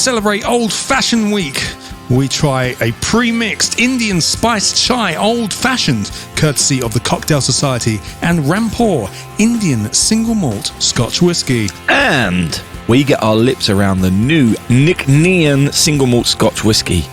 celebrate Old Fashioned Week, we try a pre-mixed Indian spiced chai old fashioned, courtesy of the Cocktail Society, and Rampur Indian single malt Scotch whisky. And we get our lips around the new Nc'Nean single malt Scotch whisky,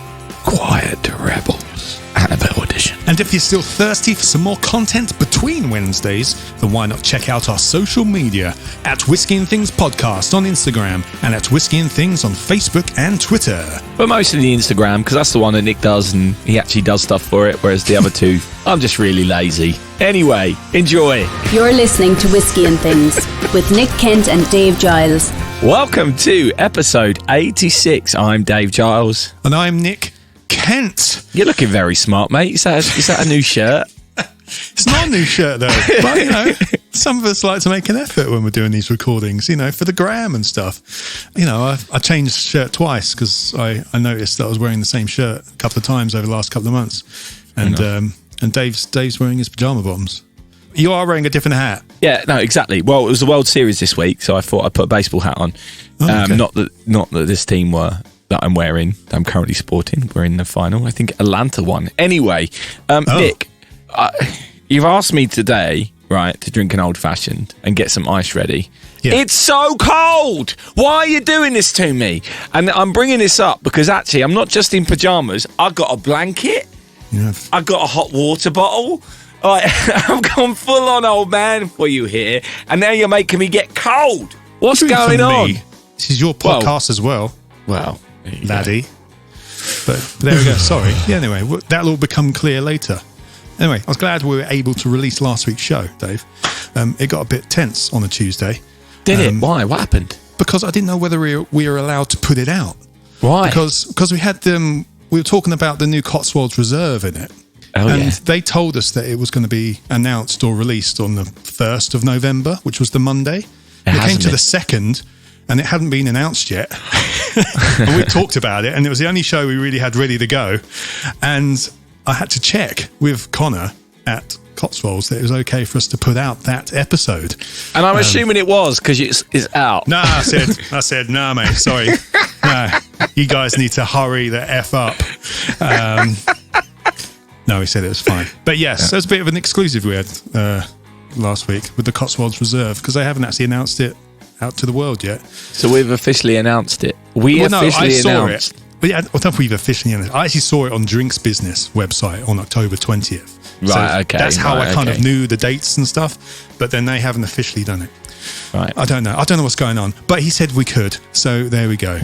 Quiet Rebels, Annabel edition. And if you're still thirsty for some more content between Wednesdays, then why not check out our social media at Whisky and Things Podcast on Instagram and at Whisky and Things on Facebook and Twitter. But mostly the Instagram, because that's the one that Nick does and he actually does stuff for it, whereas the other two, I'm just really lazy. Anyway, enjoy. You're listening to Whisky and Things with Nick Kent and Dave Giles. Welcome to episode 86. I'm Dave Giles. And I'm Nick Kent. You're looking very smart, mate. Is that a new shirt? It's not a new shirt, though. But, you know, some of us like to make an effort when we're doing these recordings, you know, for the gram and stuff. You know, I changed shirt twice because I noticed that I was wearing the same shirt a couple of times over the last couple of months. And Dave's wearing his pyjama bottoms. You are wearing a different hat. Yeah, no, exactly. Well, it was the World Series this week, so I thought I'd put a baseball hat on. Oh, okay. Not that this team that I'm wearing, that I'm currently sporting, we're in the final. I think Atlanta won. Anyway, Nick, you've asked me today, right, to drink an old-fashioned and get some ice ready. Yeah. It's so cold! Why are you doing this to me? And I'm bringing this up because actually I'm not just in pyjamas. I've got a blanket. Yeah. I've got a hot water bottle. I've gone full-on old man for you here, and now you're making me get cold. What's going on? This is your podcast as well. Well, laddie. But there we go. Sorry. Yeah, anyway, that'll all become clear later. Anyway, I was glad we were able to release last week's show, Dave. It got a bit tense on a Tuesday. Did it? Why? What happened? Because I didn't know whether we were allowed to put it out. Why? Because we had we were talking about the new Cotswolds Reserve in it. Oh, and they told us that it was going to be announced or released on the 1st of November, which was the Monday. It came to the 2nd, and it hadn't been announced yet. And we talked about it, and it was the only show we really had ready to go. And I had to check with Connor at Cotswolds that it was okay for us to put out that episode. And I'm assuming it was, because it's out. No, I said, no, mate, sorry. No, you guys need to hurry the F up. No, he said it was fine. But yes, there's a bit of an exclusive we had last week with the Cotswolds Reserve, because they haven't actually announced it out to the world yet. So we've officially announced it. I saw it. But yeah, I don't know if we've officially announced it. I actually saw it on Drinks Business website on October 20th. Right, so okay. That's how I kind of knew the dates and stuff, but then they haven't officially done it. Right. I don't know what's going on, but he said we could, so there we go.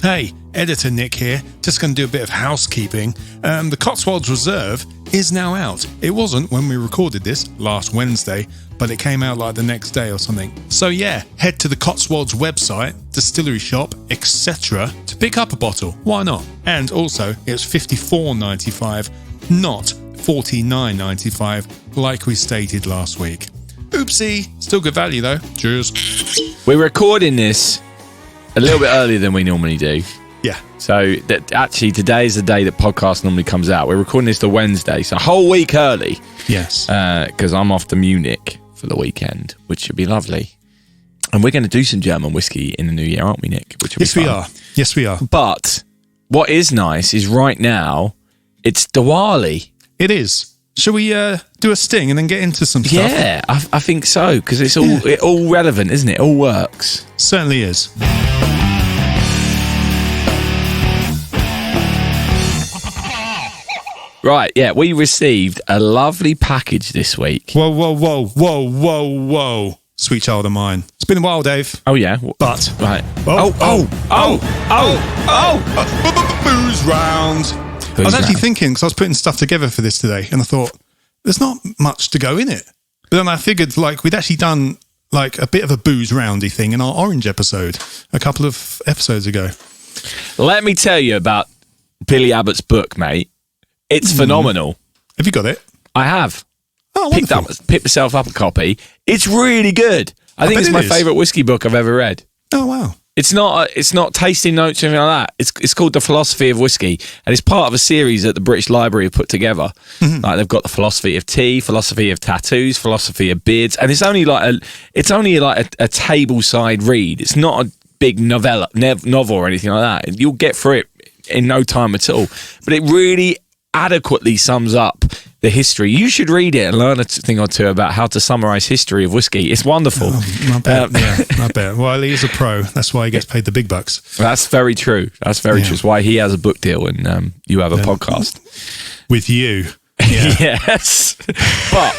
Hey, editor Nick here. Just going to do a bit of housekeeping. The Cotswolds Reserve is now out. It wasn't when we recorded this last Wednesday, but it came out like the next day or something. So yeah, head to the Cotswolds website, distillery shop, etc. to pick up a bottle. Why not? And also, it's $54.95, not $49.95, like we stated last week. Oopsie, still good value though. Cheers. We're recording this a little bit earlier than we normally do. Yeah. So that actually today is the day that podcast normally comes out. We're recording this the Wednesday, so a whole week early. Yes. Because I'm off to Munich for the weekend, which should be lovely. And we're going to do some German whiskey in the new year, aren't we, Nick? Which will be fun. Yes, we are. But what is nice is right now it's Diwali. It is. Shall we do a sting and then get into some stuff? Yeah, I think so, because it's all relevant, isn't it? It all works. Certainly is. Right, yeah, we received a lovely package this week. Whoa. Sweet child of mine. It's been a while, Dave. Oh, yeah? But. Right. Boozeround. I was actually thinking, because I was putting stuff together for this today, and I thought, there's not much to go in it. But then I figured, we'd actually done, a bit of a booze-roundy thing in our Orange episode a couple of episodes ago. Let me tell you about Billy Abbott's book, mate. It's phenomenal. Have you got it? I have. Oh, picked myself up a copy. It's really good. I think it's my favourite whiskey book I've ever read. Oh, wow. It's not tasting notes or anything like that. It's called The Philosophy of Whiskey, and it's part of a series that the British Library have put together. Mm-hmm. They've got the philosophy of tea, philosophy of tattoos, philosophy of beards, and it's only a table side read. It's not a big novel or anything like that. You'll get through it in no time at all. But it really adequately sums up the history. You should read it and learn a thing or two about how to summarise history of whiskey. It's wonderful. I bet. Well, he's a pro. That's why he gets paid the big bucks. That's very true. That's very true. It's why he has a book deal and you have a podcast. With you. Yeah. Yes. But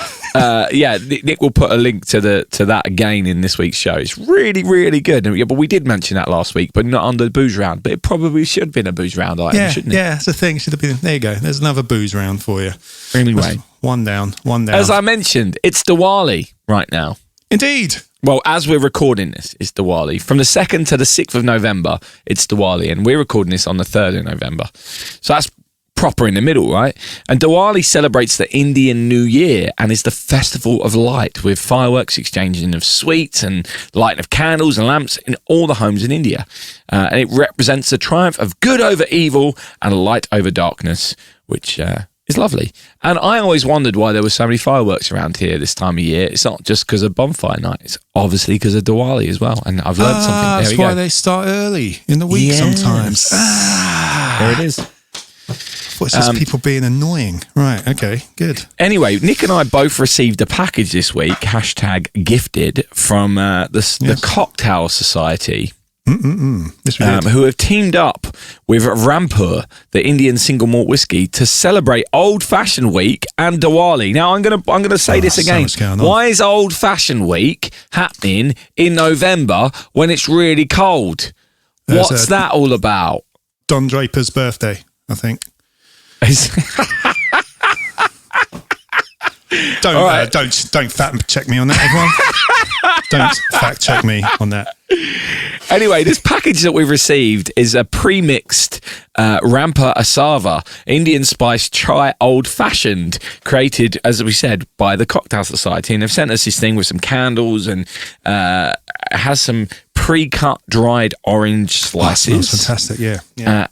Nick will put a link to that again in this week's show. It's really, really good. Yeah, but we did mention that last week, but not under the Boozeround. But it probably should have been a Boozeround item, shouldn't it? Yeah, it's a thing. Should have been. There you go. There's another Boozeround for you. Anyway, one down. As I mentioned, it's Diwali right now. Indeed. Well, as we're recording this, it's Diwali. From the 2nd to the 6th of November, it's Diwali. And we're recording this on the 3rd of November. So that's proper in the middle, right? And Diwali celebrates the Indian New Year and is the festival of light, with fireworks, exchanging of sweets and lighting of candles and lamps in all the homes in India. And it represents the triumph of good over evil and light over darkness, which is lovely. And I always wondered why there were so many fireworks around here this time of year. It's not just because of bonfire night. It's obviously because of Diwali as well. And I've learned something. There that's why they start early in the week sometimes. There it is. It's just people being annoying. Right, okay, good. Anyway, Nick and I both received a package this week, #gifted, from the Cocktail Society, Yes, we did. who have teamed up with Rampur, the Indian single malt whiskey, to celebrate Old Fashioned Week and Diwali. Now, I'm gonna say this again. Why is Old Fashioned Week happening in November when it's really cold? What's that all about? Don Draper's birthday, I think. Don't fact check me on that, everyone. Don't fact check me on that. Anyway, this package that we've received is a pre-mixed Rampur Asava Indian spice chai old fashioned, created, as we said, by the Cocktail Society, and they've sent us this thing with some candles and it has some pre-cut dried orange slices. That's fantastic, yeah.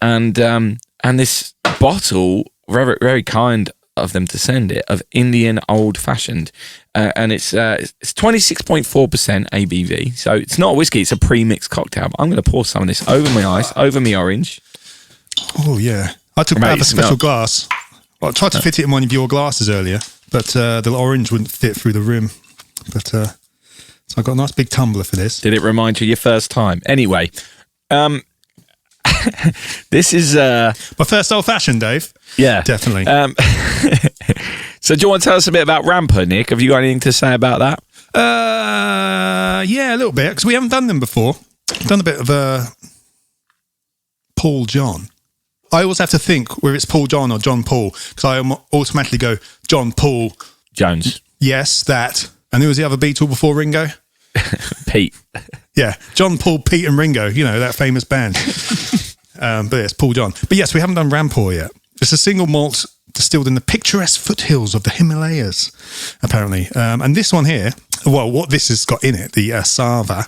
And this bottle, very, very kind of them to send it, of Indian old fashioned, and it's 26.4% ABV. So it's not a whiskey; it's a pre-mixed cocktail. But I'm going to pour some of this over my ice, over my orange. Oh yeah, I took out a special glass. Well, I tried to fit it in one of your glasses earlier, but the orange wouldn't fit through the rim. But so I got a nice big tumbler for this. Did it remind you of your first time? Anyway. This is my first old fashioned, Dave. Yeah, definitely. So do you want to tell us a bit about Rampur, Nick? Have you got anything to say about that? Yeah, a little bit, because we haven't done them before. We've done a bit of Paul John. I always have to think whether it's Paul John or John Paul, because I automatically go John Paul Jones. Yes, that. And who was the other Beatle before Ringo? Pete. Yeah, John, Paul, Pete and Ringo, you know, that famous band. But it's Paul John. But yes, we haven't done Rampur yet. It's a single malt distilled in the picturesque foothills of the Himalayas, apparently. And this one here, well, what this has got in it, the Asava,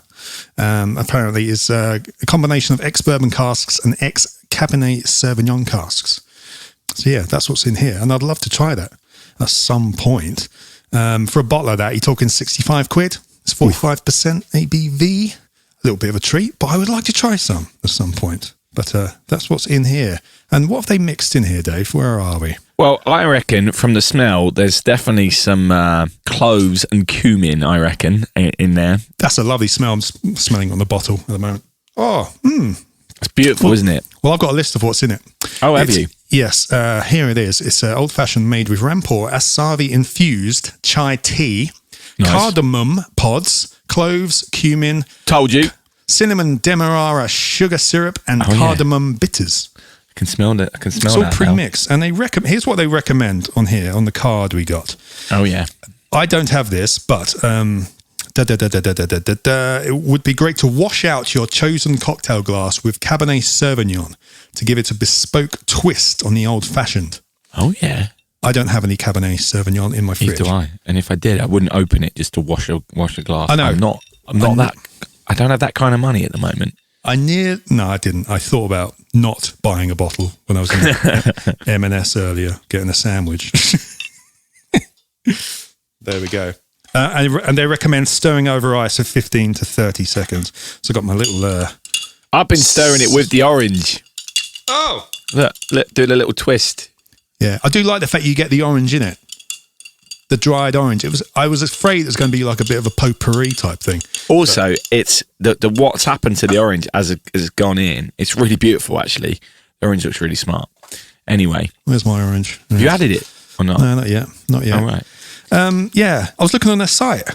apparently is a combination of ex-Bourbon casks and ex-Cabernet Sauvignon casks. So yeah, that's what's in here. And I'd love to try that at some point. For a bottle of that, you're talking 65 quid. It's 45% ABV. A little bit of a treat, but I would like to try some at some point. But that's what's in here. And what have they mixed in here, Dave? Where are we? Well, I reckon from the smell, there's definitely some cloves and cumin, I reckon, in there. That's a lovely smell. I'm smelling on the bottle at the moment. Oh, It's beautiful, isn't it? Well, I've got a list of what's in it. Oh, have you? Yes. Here it is. It's old-fashioned made with Rampur Asavi-infused chai tea, cardamom pods, cloves, cumin. Told you. Cinnamon demerara sugar syrup and cardamom bitters. I can smell it. It's all pre-mixed. And here's what they recommend on here, on the card we got. Oh, yeah. I don't have this, but it would be great to wash out your chosen cocktail glass with Cabernet Sauvignon to give it a bespoke twist on the old-fashioned. Oh, yeah. I don't have any Cabernet Sauvignon in my fridge. Neither do I. And if I did, I wouldn't open it just to wash a glass. I know. I don't have that kind of money at the moment. No, I didn't. I thought about not buying a bottle when I was in M&S earlier, getting a sandwich. There we go. And they recommend stirring over ice for 15 to 30 seconds. So I got my little I've been stirring it with the orange. Oh. Look, do the little twist. Yeah, I do like the fact you get the orange in it. The dried orange. I was afraid it was going to be like a bit of a potpourri type thing. Also, it's the what's happened to the orange as it's gone in. It's really beautiful, actually. The orange looks really smart. Anyway. Where's my orange? Have you added it or not? No, not yet. Not yet. All right. Yeah, I was looking on their site,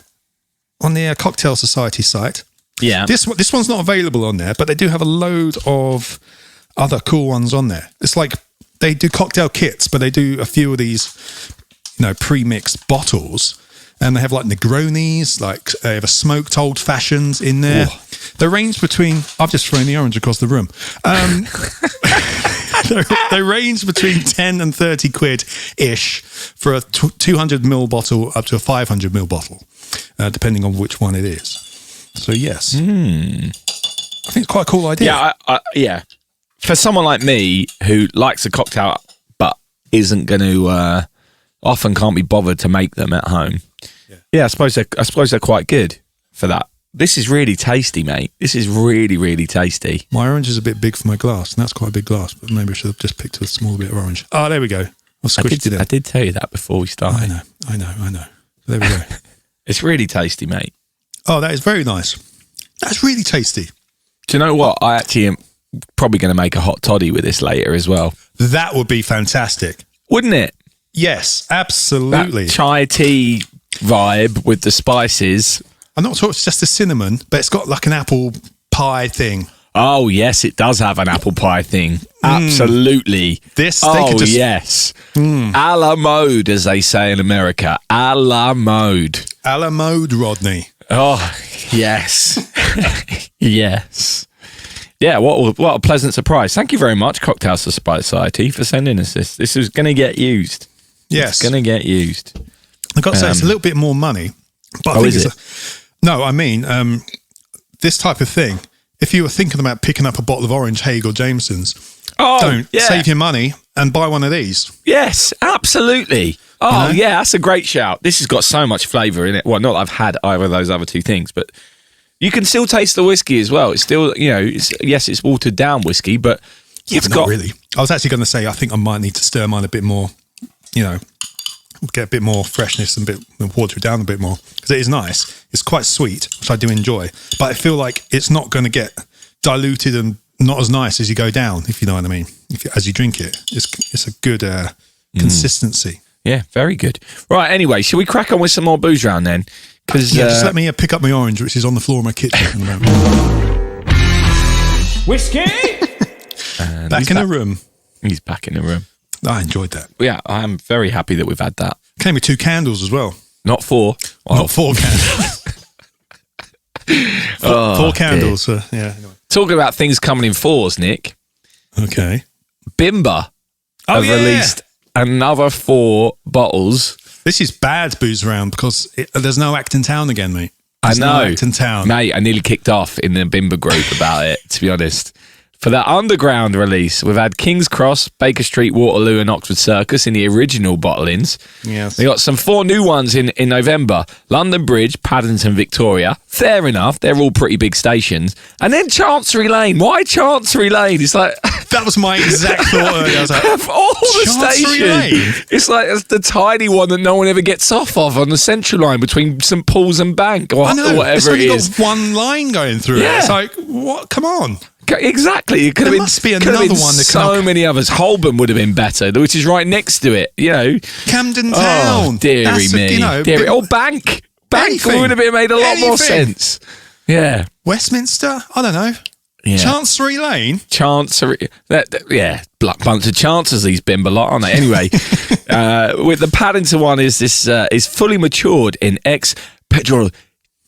on the Cocktail Society site. Yeah. This one's not available on there, but they do have a load of other cool ones on there. It's like they do cocktail kits, but they do a few of these, pre-mixed bottles, and they have like Negronis, like they have a smoked old fashions in there. Oh. They range between. I've just thrown the orange across the room. They range between 10 and 30 quid ish for a 200 ml bottle up to a 500 ml bottle, depending on which one it is. So yes, I think it's quite a cool idea. Yeah, for someone like me who likes a cocktail but isn't going to, often can't be bothered to make them at home. Yeah, I suppose they're quite good for that. This is really tasty, mate. This is really, really tasty. My orange is a bit big for my glass, and that's quite a big glass, but maybe I should have just picked a small bit of orange. Oh, there we go. I've squished it in. I did tell you that before we started. I know. There we go. It's really tasty, mate. Oh, that is very nice. That's really tasty. Do you know what? I actually am probably going to make a hot toddy with this later as well. That would be fantastic. Wouldn't it? Yes, absolutely. That chai tea vibe with the spices. I'm not sure it's just a cinnamon, but it's got like an apple pie thing. Oh, yes, it does have an apple pie thing. Absolutely. Yes. A la mode, as they say in America. A la mode. A la mode, Rodney. Oh, yes. Yes. Yeah, what a pleasant surprise. Thank you very much, Cocktail Society, for sending us this. This is going to get used. Yes. It's going to get used. I've got to say, it's a little bit more money. But I think is it? This type of thing, if you were thinking about picking up a bottle of orange Hague or Jameson's, save your money and buy one of these. Yes, absolutely. Oh, yeah, that's a great shout. This has got so much flavour in it. Well, not that I've had either of those other two things, but you can still taste the whiskey as well. It's still, it's watered down whiskey, but not really. I was actually going to say, I think I might need to stir mine a bit more, get a bit more freshness and water it down a bit more, because it is nice. It's quite sweet, which I do enjoy, but I feel like it's not going to get diluted and not as nice as you go down, if you know what I mean. As you drink it, it's a good consistency. Yeah, very good. Right, anyway, shall we crack on with some more Boozeround then? Just let me pick up my orange, which is on the floor of my kitchen. Whiskey! Back in the room. He's back in the room. I enjoyed that. Yeah, I'm very happy that we've had that. Came with 2 candles as well. Not 4. Well, not 4 candles. 4 candles. Anyway. Talking about things coming in 4s, Nick. Okay. Bimber have released another 4 bottles. This is bad Boozeround because there's no Acton Town again, mate. I know. No Acton Town. Mate, I nearly kicked off in the Bimber group about it, to be honest. For that underground release, we've had King's Cross, Baker Street, Waterloo and Oxford Circus in the original bottlings. Yes. We got some 4 new ones in November. London Bridge, Paddington, Victoria. Fair enough. They're all pretty big stations. And then Chancery Lane. Why Chancery Lane? It's like... That was my exact thought earlier. I was like, of all the stations, it's like it's the tiny one that no one ever gets off of on the Central Line between St Paul's and Bank or whatever it is. Got one line going through it. It's like, what? Come on. Exactly. It could have must be another one. So many others. Holborn would have been better, which is right next to it. Camden Town. Oh, dearie me. Bank. Bank would have made a lot more sense. Yeah. Westminster. I don't know. Yeah. Chancery Lane? Chancery. Bunch of chances, these Bimber lot, aren't they? Anyway, with the Paddington one is fully matured in ex-Pedro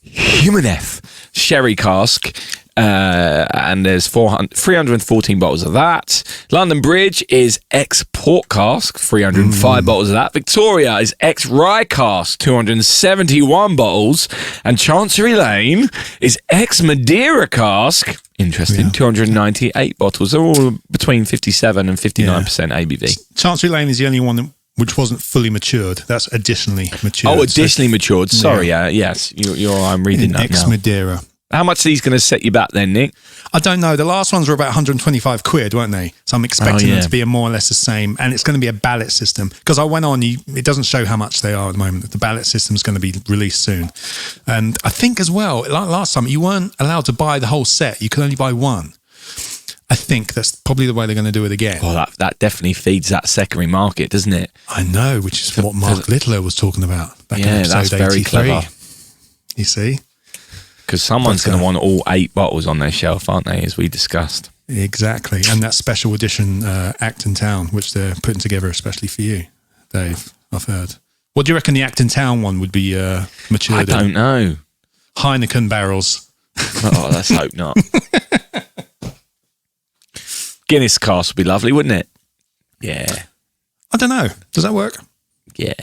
Jimenez sherry cask. And there's 314 bottles of that. London Bridge is ex-port cask, 305 bottles of that. Victoria is ex-rye cask, 271 bottles. And Chancery Lane is ex-Madeira cask. Interesting, 298 bottles. They're all between 57 and 59% ABV. Chancery Lane is the only one which wasn't fully matured. That's additionally matured. Oh, additionally matured. Sorry, yes. I'm reading that now. Ex-Madeira. How much are these going to set you back then, Nick? I don't know. The last ones were about 125 quid, weren't they? So I'm expecting them to be more or less the same. And it's going to be a ballot system. Because I went on, it doesn't show how much they are at the moment. The ballot system is going to be released soon. And I think as well, like last time, you weren't allowed to buy the whole set. You could only buy one. I think that's probably the way they're going to do it again. Well, that definitely feeds that secondary market, doesn't it? I know, which is what Mark Littler was talking about back in episode that's very 83. clever. You see? Because someone's going to want all 8 bottles on their shelf, aren't they, as we discussed? Exactly. And that special edition Acton Town, which they're putting together especially for you, Dave, I've heard. What do you reckon the Acton Town one would be matured I don't know. Heineken barrels. Oh, let's hope not. Guinness cask would be lovely, wouldn't it? Yeah. I don't know. Does that work? Yeah.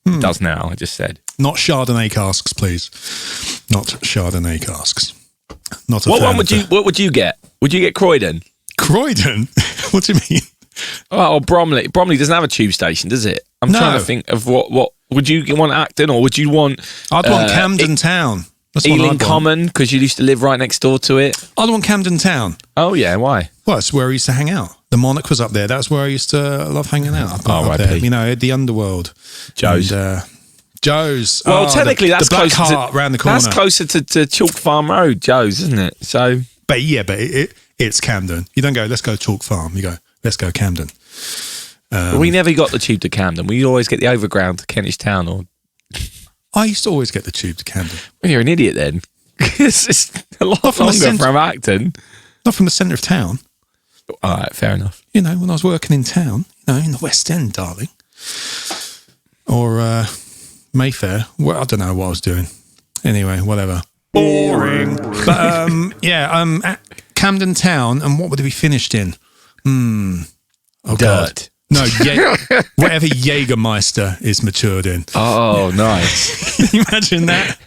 It does now, I just said. Not Chardonnay casks, please. Not Chardonnay casks. Not a What fan one would of you? What would you get? Would you get Croydon? Croydon? What do you mean? Oh, Bromley. Bromley doesn't have a tube station, does it? I'm trying to think of what would you want Acton, or would you want? I'd want Camden Town. That's what Ealing I'd want. Common, because you used to live right next door to it. I'd want Camden Town. Oh yeah, why? Well, it's where I used to hang out. The Monarch was up there. That's where I used to love hanging out. Oh, up right, there. You know, the underworld. Joe's. And, Joe's. Well, technically, that's the Black closer Heart round the corner. That's closer to Chalk Farm Road, Joe's, isn't it? So, but it's Camden. You don't go, let's go Chalk Farm. You go, let's go Camden. We never got the tube to Camden. We always get the overground to Kentish Town. Or I used to always get the tube to Camden. Well, you're an idiot then. It's a lot longer from Acton. Not from the centre of town. All right, fair enough. You know, when I was working in town, in the West End, darling. Or Mayfair. Well, I don't know what I was doing. Anyway, whatever. Boring. But at Camden Town, and what would it be finished in? Oh, Dirt. God. No, whatever Jägermeister is matured in. Oh, nice. Can you imagine that?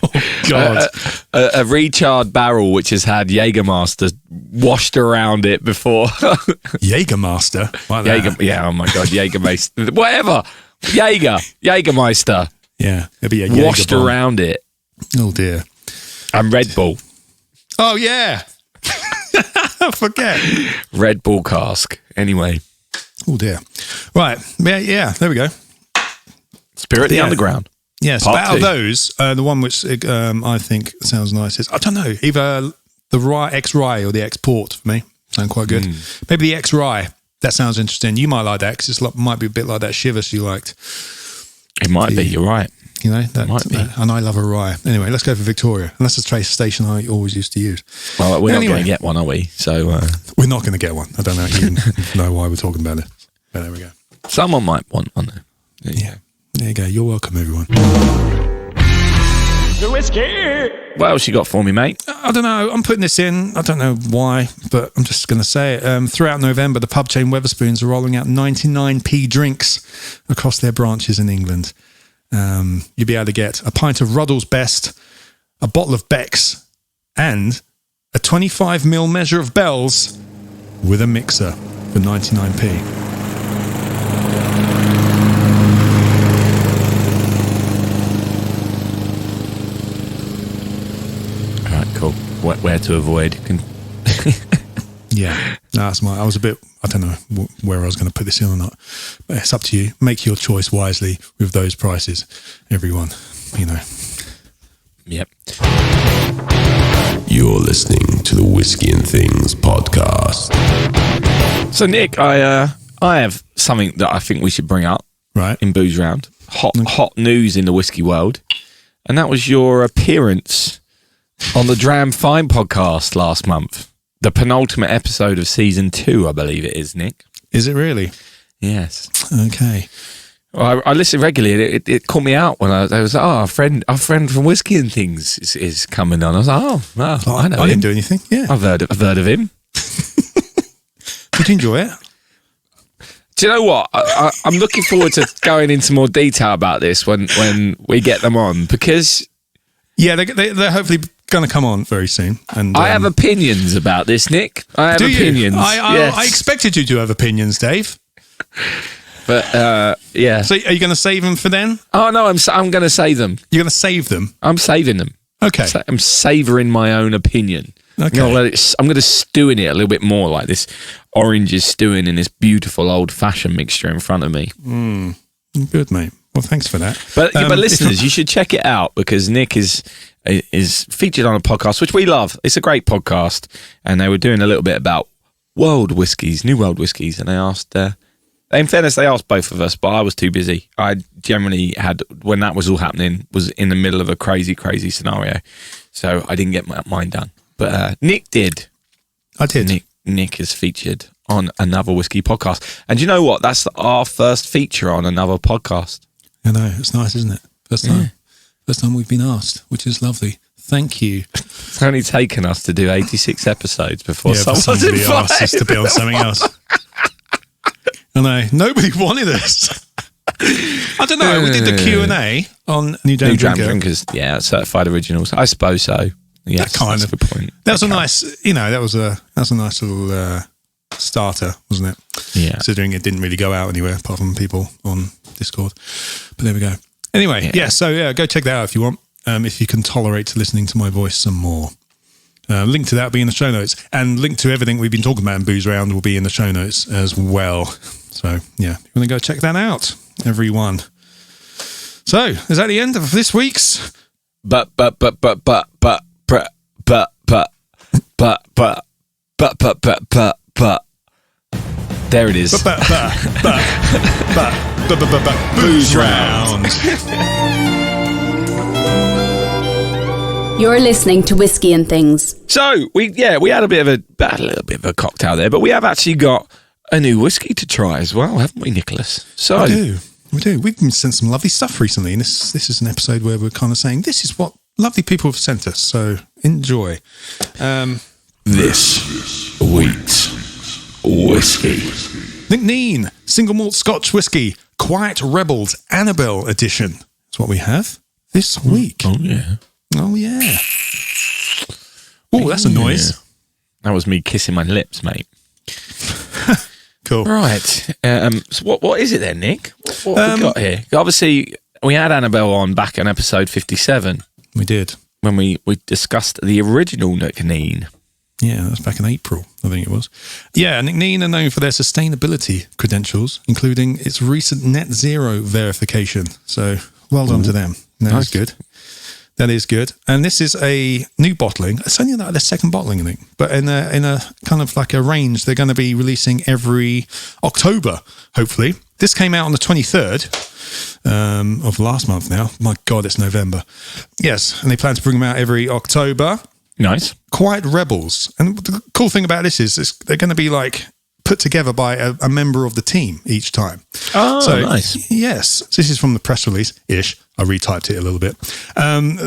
Oh, God. A recharred barrel which has had Jägermeister washed around it before. Jägermeister? Like that. Yeah, oh my God, Jägermeister. Whatever. Jägermeister. Yeah, it'd be a Jäger washed bomb. around it. Oh, dear. And Red Bull. Oh, yeah. I forget. Red Bull cask. Anyway. Oh, dear. Right. Yeah, there we go. Spirit the Underground. Yes, Part but out of 2. those, the one which I think sounds nice is, I don't know, either the rye, ex-rye or the ex-port for me. Sound quite good. Maybe the ex-rye. That sounds interesting. You might like that because it might be a bit like that Shivers you liked. It might be, you're right. You know, that might be. And I love a rye. Anyway, let's go for Victoria. And that's the trace station I always used to use. Well, we're not going to get one, are we? So we're not going to get one. I don't even know why we're talking about it. But there we go. Someone might want one. Yeah. There you go. You're welcome, everyone. The whiskey. What else you got for me, mate? I don't know. I'm putting this in. I don't know why, but I'm just going to say it. Throughout November, the pub chain Wetherspoons are rolling out 99p drinks across their branches in England. You'll be able to get a pint of Ruddle's Best, a bottle of Beck's, and a 25ml measure of Bell's with a mixer for 99p. Cool. Where to avoid? Yeah, I was a bit, I don't know where I was going to put this in or not, but it's up to you. Make your choice wisely with those prices, everyone, you know. Yep. You're listening to the Whiskey and Things podcast. So, Nick, I have something that I think we should bring up Right. in Boozeround. Hot news in the whiskey world. And that was your appearance on the Dram Fine podcast last month. The penultimate episode of season 2, I believe it is, Nick. Is it really? Yes. Okay. Well, I listen regularly. It caught me out when I was like, our friend from Whiskey and Things is coming on. I was like, I know I him. didn't do anything. Yeah. I've heard of him. Did you enjoy it? Do you know what? I'm looking forward to going into more detail about this when we get them on, because Yeah, they're hopefully going to come on very soon. And I have opinions about this, Nick. I have opinions. Yes. I expected you to have opinions, Dave. But yeah. So are you going to save them for then? Oh no, I'm going to save them. You're going to save them? I'm saving them. Okay. So I'm savouring my own opinion. Okay. I'm going to stew in it a little bit more, like this orange is stewing in this beautiful old-fashioned mixture in front of me. Good, mate. Well, thanks for that. But listeners, you should check it out because Nick is featured on a podcast, which we love. It's a great podcast. And they were doing a little bit about world whiskies, new world whiskies. And they asked, in fairness, they asked both of us, but I was too busy. I generally when that was all happening, was in the middle of a crazy, crazy scenario. So I didn't get mine done. But Nick did. I did. Nick is featured on another whiskey podcast. And you know what? That's our first feature on another podcast. I know. It's nice, isn't it? First time. First time we've been asked, which is lovely. Thank you. It's only taken us to do 86 episodes before somebody asked us to be on something else. I know. Nobody wanted us. I don't know. We did the Q&A on New Dram Drinkers. Yeah, certified originals. I suppose so. Yes, that kind of a good point. That was a nice, that was a nice little starter, wasn't it? Yeah. Considering it didn't really go out anywhere apart from people on Discord. But there we go. Anyway, go check that out if you want. If you can tolerate listening to my voice some more. Link to that will be in the show notes. And link to everything we've been talking about in Boozeround will be in the show notes as well. So, yeah, you want to go check that out, everyone. So, is that the end of this week's? But. There it is. Boozeround. You're listening to Whiskey and Things. So we had a little bit of a cocktail there, but we have actually got a new whiskey to try as well, haven't we, Nicholas? So we do. We've been sent some lovely stuff recently, and this is an episode where we're kind of saying this is what lovely people have sent us. So enjoy. This week's whiskey. Nc'Nean single malt Scotch whiskey, Quiet Rebels Annabel edition. That's what we have this week. Oh yeah. Oh yeah. Oh, that's a noise. That was me kissing my lips, mate. Cool. Right. So what is it then, Nick? What have we got here? Obviously, we had Annabel on back in episode 57. We did. When we discussed the original Nc'Nean. Yeah, that was back in April, I think it was. Yeah, Nc'Nean are known for their sustainability credentials, including its recent net zero verification. So, well done to them. That's good. That is good. And this is a new bottling. It's only like their second bottling, I think. But in a kind of like a range, they're going to be releasing every October, hopefully. This came out on the 23rd of last month now. My God, it's November. Yes, and they plan to bring them out every October. Nice. Quiet Rebels. And the cool thing about this is they're going to be like put together by a member of the team each time. Oh, so, nice. Yes. So this is from the press release-ish. I retyped it a little bit.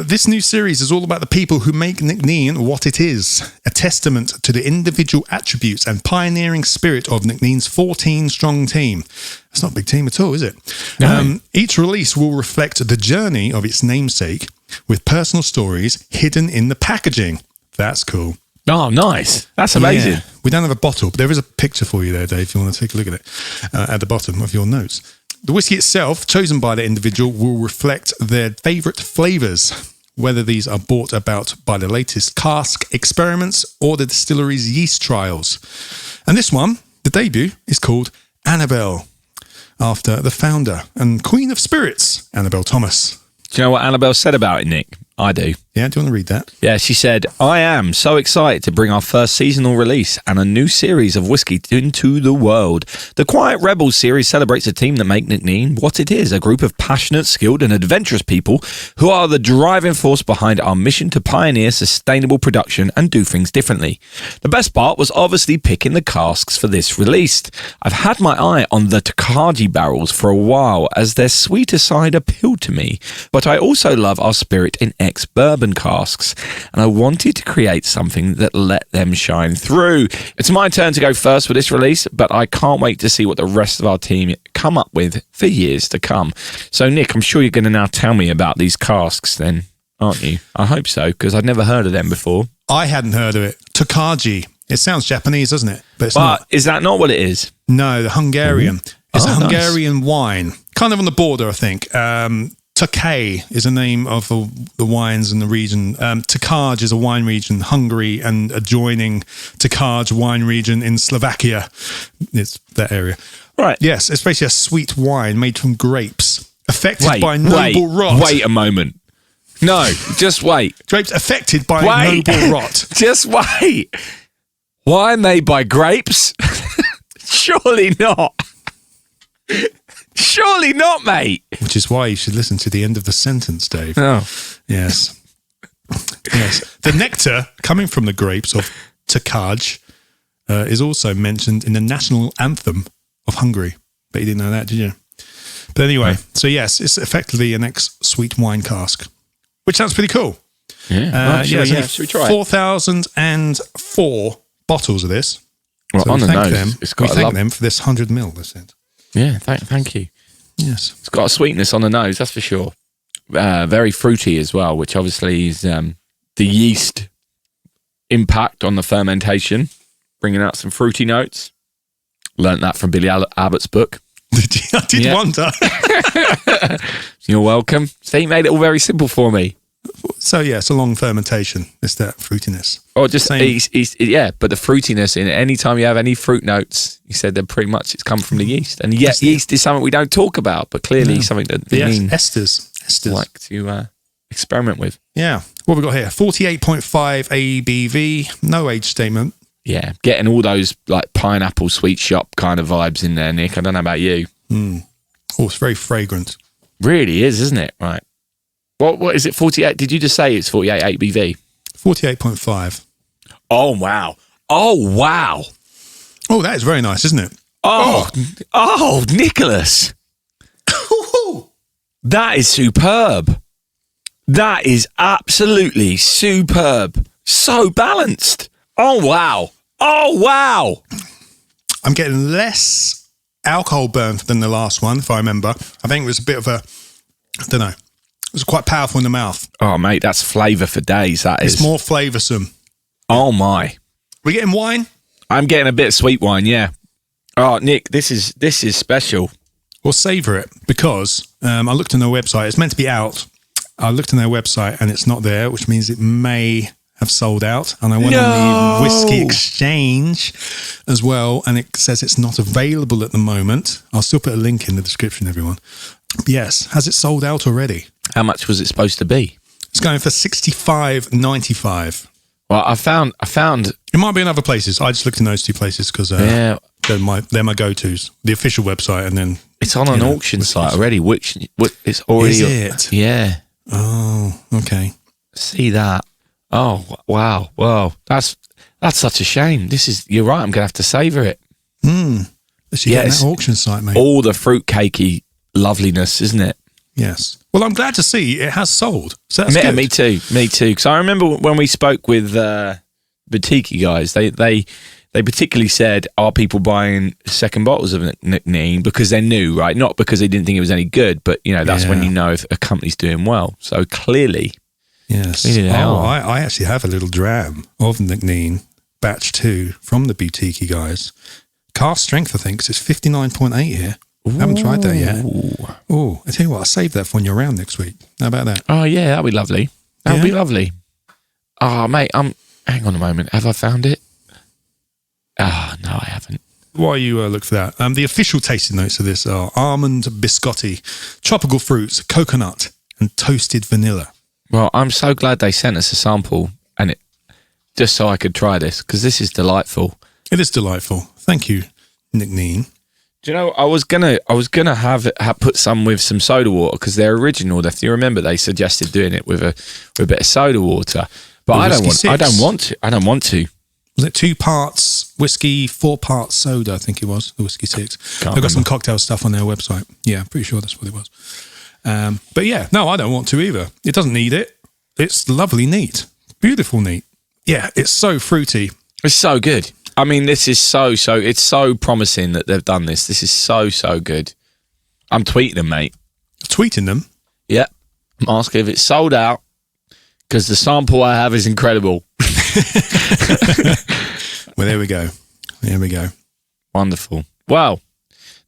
This new series is all about the people who make Nc'Nean what it is, a testament to the individual attributes and pioneering spirit of Nc'Nean's 14-strong team. That's not a big team at all, is it? No. Each release will reflect the journey of its namesake with personal stories hidden in the packaging. That's cool. Oh, nice. That's amazing. Yeah. We don't have a bottle, but there is a picture for you there, Dave, if you want to take a look at it at the bottom of your notes. The whiskey itself, chosen by the individual, will reflect their favourite flavours, whether these are brought about by the latest cask experiments or the distillery's yeast trials. And this one, the debut, is called Annabel, after the founder and Queen of Spirits, Annabel Thomas. Do you know what Annabel said about it, Nick? I do. Yeah, do you want to read that? Yeah, she said, I am so excited to bring our first seasonal release and a new series of whiskey into the world. The Quiet Rebels series celebrates a team that make Nc'Nean what it is, a group of passionate, skilled and adventurous people who are the driving force behind our mission to pioneer sustainable production and do things differently. The best part was obviously picking the casks for this release. I've had my eye on the Tokaji barrels for a while as their sweeter side appealed to me, but I also love our spirit in ex-Bourbon casks, and I wanted to create something that let them shine through. It's my turn to go first with this release, but I can't wait to see what the rest of our team come up with for years to come. So, Nick, I'm sure you're going to now tell me about these casks then, aren't you? I hope so, because I'd never heard of them before. I hadn't heard of it. Tokaji. It sounds Japanese, doesn't it? But it's not. Is that not what it is? No, the Hungarian. It's a Hungarian nice. wine. Kind of on the border, I think. Tokaji is the name of the wines in the region. Tokaji is a wine region, Hungary, and adjoining Tokaji wine region in Slovakia. It's that area. Right. Yes, it's basically a sweet wine made from grapes, affected by noble rot. Wait a moment. No, just wait. Grapes affected by noble rot. Just wait. Wine made by grapes? Surely not. Surely not, mate. Which is why you should listen to the end of the sentence, Dave. Oh. Yes. Yes. The nectar coming from the grapes of Tokaji is also mentioned in the national anthem of Hungary. Bet you didn't know that, did you? But anyway, so yes, it's effectively an ex-sweet wine cask, which sounds pretty cool. Yeah. Should we try 4,004 bottles of this. Well, so on the nose, we thank them for this 100 ml, they said. Yeah, thank you. Yes. It's got a sweetness on the nose, that's for sure. Very fruity as well, which obviously is the yeast impact on the fermentation, bringing out some fruity notes. Learned that from Billy Abbott's book. I did wonder. You're welcome. So he made it all very simple for me. So yeah, it's a long fermentation. It's that fruitiness. Or just but the fruitiness in it. Anytime you have any fruit notes, he said that pretty much it's come from the yeast. And yet yeast is something we don't talk about, but clearly something that esters like to experiment with. Yeah. What have we got here? 48.5 ABV, no age statement. Yeah, getting all those like pineapple sweet shop kind of vibes in there, Nick. I don't know about you. Oh, it's very fragrant. Really is, isn't it? Right. What is it, 48? Did you just say it's 48 ABV? 48.5. Oh, wow. Oh, wow. Oh, that is very nice, isn't it? Oh, Nicholas. That is superb. That is absolutely superb. So balanced. Oh, wow. Oh, wow. I'm getting less alcohol burn than the last one, if I remember. I think it was a bit of a, I don't know. It was quite powerful in the mouth. Oh, mate, that's flavour for days, that is. It's more flavoursome. Oh, my. We getting wine? I'm getting a bit of sweet wine, yeah. Oh, Nick, this is special. We'll savour it because I looked on their website. It's meant to be out. I looked on their website and it's not there, which means it may have sold out. And I went on the Whisky Exchange as well, and it says it's not available at the moment. I'll still put a link in the description, everyone. But yes, has it sold out already? How much was it supposed to be? It's going for $65.95. Well, I found. It might be in other places. I just looked in those two places because they're my go-tos. The official website, and then it's on an auction site already. Which it's already. Is it? Yeah. Oh, okay. See that? Oh, wow. That's such a shame. You're right. I'm gonna have to savour it. That auction site, mate. All the fruitcakey loveliness, isn't it? Yes. Well, I'm glad to see it has sold. So that's good. Me too. Because I remember when we spoke with boutique guys, they particularly said, are people buying second bottles of Nc'Nean because they're new, right? Not because they didn't think it was any good, but that's when you know if a company's doing well. So clearly. Yes. I actually have a little dram of Nc'Nean, batch 2 from the boutique guys. Cask strength, I think, 'cause it's 59.8 here. I haven't tried that yet. Oh, I tell you what, I'll save that for when you're around next week. How about that? Oh, yeah, that'd be lovely. That'd be lovely. Oh, mate, hang on a moment. Have I found it? Oh, no, I haven't. While you look for that, the official tasting notes of this are almond biscotti, tropical fruits, coconut, and toasted vanilla. Well, I'm so glad they sent us a sample, and it just so I could try this, because this is delightful. It is delightful. Thank you, Nc'Nean. Do you know, I was gonna have put some with some soda water because they're original. If you remember, they suggested doing it with a bit of soda water, but I don't want to. Was it 2 parts whiskey, 4 parts soda? I think it was the Whisky 6. They've got some cocktail stuff on their website. Yeah, pretty sure that's what it was. But yeah, no, I don't want to either. It doesn't need it. It's lovely neat, beautiful neat. Yeah, it's so fruity. It's so good. I mean, this is it's so promising that they've done this. This is so good. I'm tweeting them, mate. Tweeting them? Yeah. I'm asking if it's sold out because the sample I have is incredible. Well, there we go. Wonderful. Wow.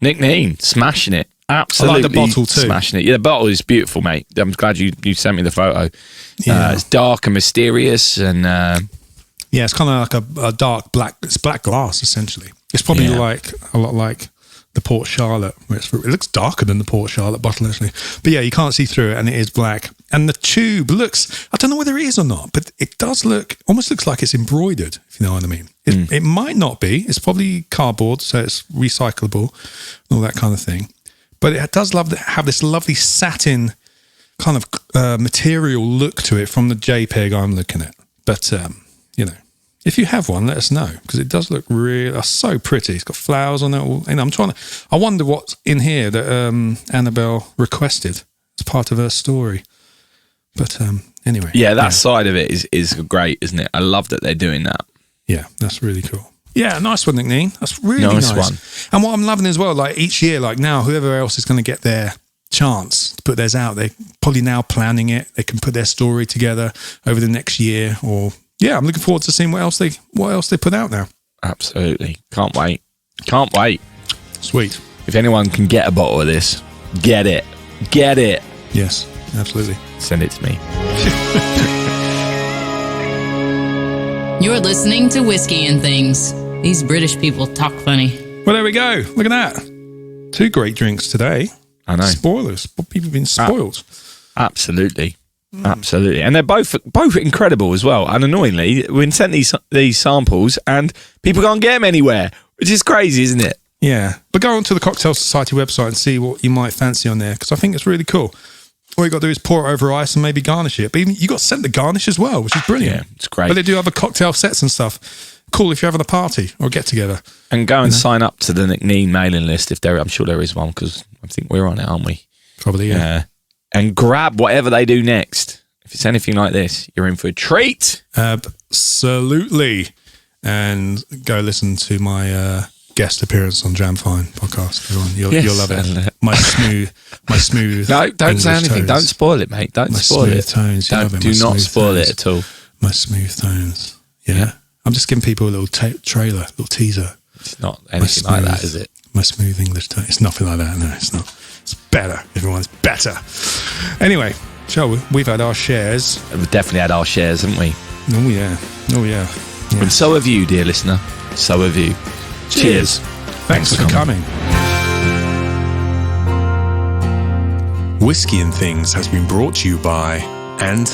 Nc'Nean, smashing it. Absolutely. I like the bottle too. Smashing it. Yeah, the bottle is beautiful, mate. I'm glad you sent me the photo. Yeah. It's dark and mysterious, and yeah, it's kind of like a dark black. It's black glass essentially. It's probably like a lot like the Port Charlotte. Where it looks darker than the Port Charlotte bottle actually, but yeah, you can't see through it, and it is black. And the tube looks. I don't know whether it is or not, but it does almost looks like it's embroidered. If you know what I mean. It might not be. It's probably cardboard, so it's recyclable and all that kind of thing. But it does have this lovely satin kind of material look to it from the JPEG I'm looking at. But, if you have one, let us know, because it does look really so pretty. It's got flowers on it. I wonder what's in here that Annabel requested as part of her story. But anyway. Yeah, that side of it is great, isn't it? I love that they're doing that. Yeah, that's really cool. Yeah, nice one, Nc'Nean. That's really nice one. And what I'm loving as well, like each year, like now, whoever else is going to get their chance to put theirs out, they're probably now planning it. They can put their story together over the next year, or I'm looking forward to seeing what else they put out now. Absolutely, can't wait. Sweet. If anyone can get a bottle of this, get it. Yes, absolutely. Send it to me. You're listening to Whiskey and Things. These British people talk funny. Well, there we go. Look at that. 2 great drinks today. I know. Spoilers. People have been spoiled. Absolutely. Absolutely. And they're both incredible as well. And annoyingly, we sent these samples and people can't get them anywhere, which is crazy, isn't it? Yeah. But go onto the Cocktail Society website and see what you might fancy on there, because I think it's really cool. All you got to do is pour it over ice and maybe garnish it. But even you got sent the garnish as well, which is brilliant. Yeah, it's great. But they do have a cocktail sets and stuff. Cool if you're having a party or a get together. And go and sign up to the Nc'Nean mailing list if I'm sure there is one, because I think we're on it, aren't we? Probably, yeah. And grab whatever they do next. If it's anything like this, you're in for a treat. Absolutely. And go listen to my guest appearance on Dram podcast. Everyone, you'll love it. My smooth. No, don't English say anything. Tones. Don't spoil it, mate. Don't spoil it. Tones. Do not spoil it at all. My smooth tones. Yeah. I'm just giving people a little trailer, little teaser. It's not anything like that, is it? My smooth English tone. It's nothing like that. No, it's not. It's better. Everyone's better. Anyway, shall we? We've had our shares. We've definitely had our shares, haven't we? Oh yeah. And so have you, dear listener. So have you. Cheers. Thanks for coming. Whiskey and Things has been brought to you by AANNND.